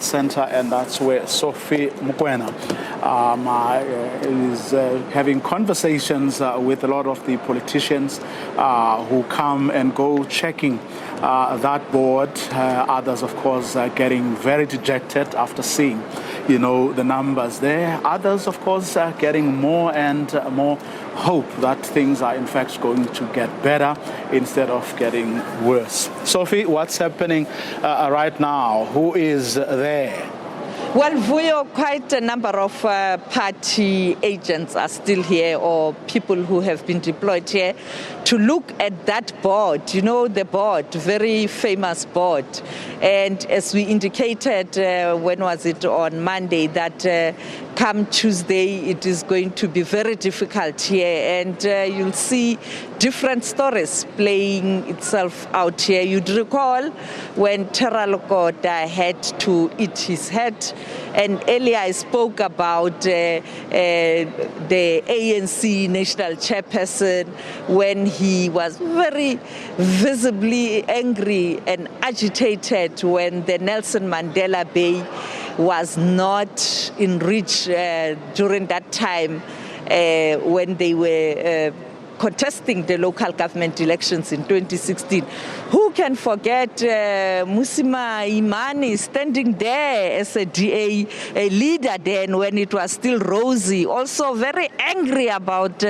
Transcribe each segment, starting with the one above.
Center, and that's where Sophie Mokoena is having conversations with a lot of the politicians who come and go checking that board. Others, of course, getting very dejected after seeing, the numbers there. Others, of course, getting more and more hope that things are in fact going to get better instead of getting worse. Sophie, what's happening right now? Who is there? Well, Vuyo, quite a number of party agents are still here, or people who have been deployed here to look at that board. The board, very famous board. And as we indicated, when was it, on Monday, that come Tuesday, it is going to be very difficult here. And you'll see different stories playing itself out here. You'd recall when Terra Lokota had to eat his head. And earlier I spoke about the ANC national chairperson when he was very visibly angry and agitated when the Nelson Mandela Bay was not in reach during that time when they were contesting the local government elections in 2016. Who can forget Musima Imani standing there as a DA leader then when it was still rosy, also very angry about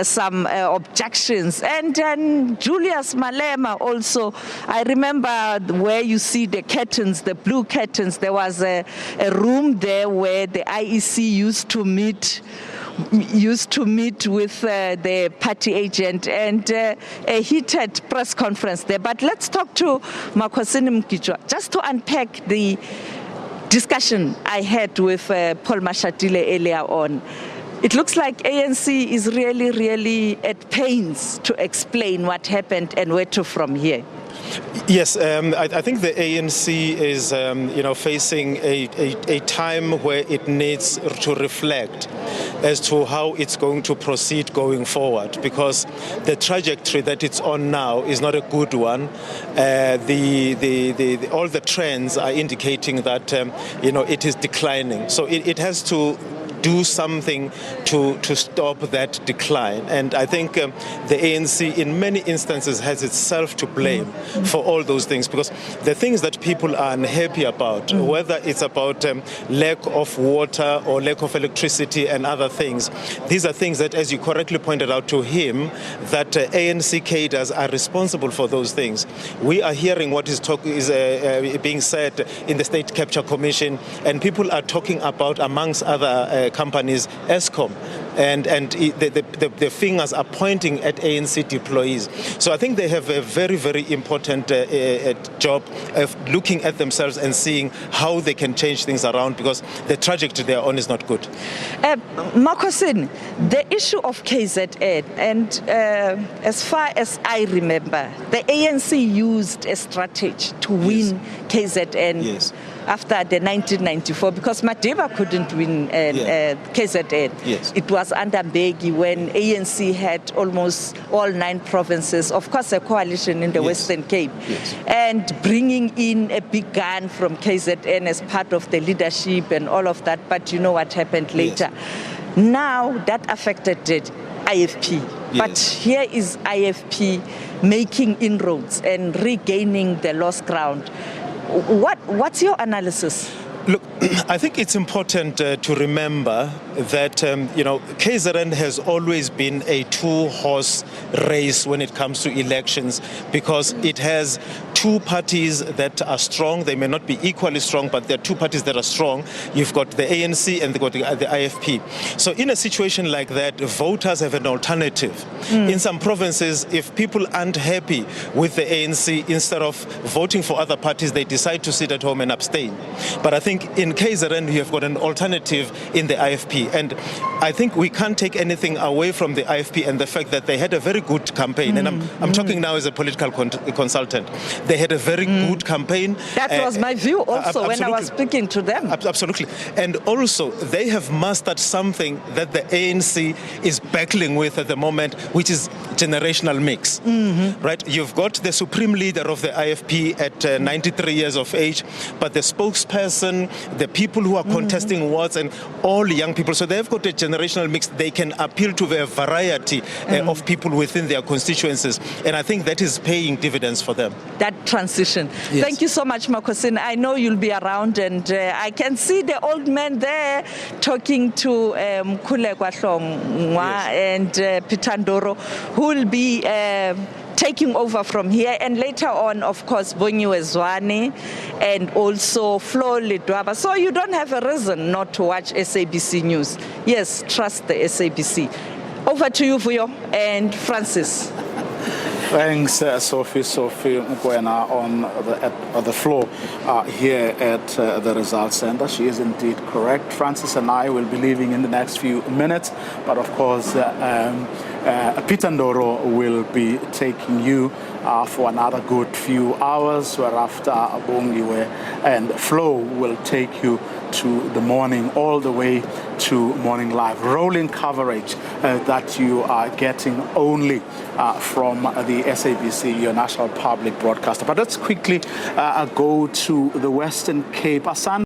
some objections. And then Julius Malema also, I remember where you see the curtains, the blue curtains, there was a room there where the IEC used to meet with the party agent, and a heated press conference there. But let's talk to Makhosini Mkhichwa just to unpack the discussion I had with Paul Mashatile earlier on. It looks like ANC is really, really at pains to explain what happened and where to from here. Yes, I think the ANC is, facing a time where it needs to reflect as to how it's going to proceed going forward, because the trajectory that it's on now is not a good one. All the trends are indicating that it is declining. So it has to do something to stop that decline. And I think the ANC in many instances has itself to blame for all those things, because the things that people are unhappy about, whether it's about lack of water or lack of electricity and other things, these are things that, as you correctly pointed out to him, that ANC cadres are responsible for those things. We are hearing what is being said in the State Capture Commission, and people are talking about, amongst other companies, ESCOM, and the fingers are pointing at ANC deployees. So I think they have a very, very important job of looking at themselves and seeing how they can change things around, because the trajectory they are on is not good. Makhosini, the issue of KZN, and as far as I remember, the ANC used a strategy to win KZN. Yes. After the 1994, because Madiba couldn't win KZN. Yes. It was under Mbeki when ANC had almost all 9 provinces, of course a coalition in the Western Cape, and bringing in a big gun from KZN as part of the leadership and all of that, but you know what happened later. Yes. Now that affected it. IFP. Yes. But here is IFP making inroads and regaining the lost ground. What's your analysis? Look, I think it's important to remember that, KZN has always been a 2-horse race when it comes to elections, because it has 2 parties that are strong. They may not be equally strong, but there are 2 parties that are strong. You've got the ANC and you've got the IFP. So in a situation like that, voters have an alternative. In some provinces, if people aren't happy with the ANC, instead of voting for other parties, they decide to sit at home and abstain. But I think think in KZN you have got an alternative in the IFP, and I think we can't take anything away from the IFP and the fact that they had a very good campaign. And I'm talking now as a political consultant. They had a very good campaign. That was my view also when I was speaking to them. Absolutely. And also, they have mastered something that the ANC is battling with at the moment, which is generational mix. Right? You've got the supreme leader of the IFP at 93 years of age, but the spokesperson, the people who are contesting wards, and all young people. So they've got a generational mix. They can appeal to a variety of people within their constituencies. And I think that is paying dividends for them. That transition. Yes. Thank you so much, Makosini. I know you'll be around, and I can see the old man there talking to Khulekwa Hlongwa and Peter Ndoro, who will be taking over from here, and later on, of course, Bonyiwe Zwane and also Flo Ledwaba. So you don't have a reason not to watch SABC News. Yes, trust the SABC. Over to you, Vuyo and Francis. Thanks, Sophie Mkwena on the floor here at the Results Center. She is indeed correct. Francis and I will be leaving in the next few minutes, but of course, Peter Ndoro will be taking you for another good few hours, whereafter Bongiwe and Flo will take you to the morning, all the way to Morning Live. Rolling coverage that you are getting only from the SABC, your national public broadcaster. But let's quickly go to the Western Cape. Asanda